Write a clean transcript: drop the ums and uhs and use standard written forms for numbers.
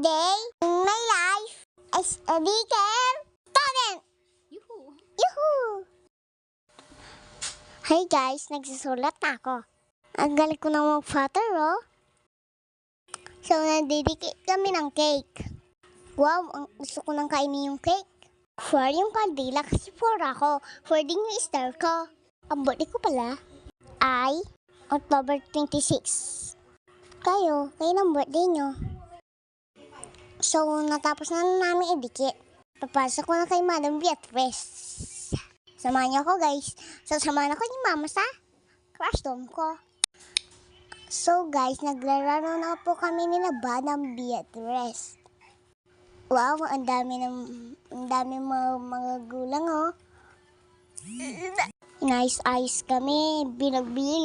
Today, in my life, is a weekend student! Yuhu! Yuhu! Hey guys, nagsusulat na ako. Ang galing ko na mag-fatter, oh. So, nandidikit kami ng cake. Wow, ang gusto ko nang kainin yung cake. 4 yung kandila kasi 4 ako. 4 din yung star ko. Ang birthday ko pala ay October 26. Kayo ng birthday nyo. So, natapos na namin idikit. Papasok ko na kay Madam Beatrice. Samahan niyo ako, guys. So, samahan ako ni Mama sa classroom ko. So, guys, naglalaro na po kami ni Madam Beatrice. Wow, ang dami mga gulang, oh. Nice eyes kami, binagbili.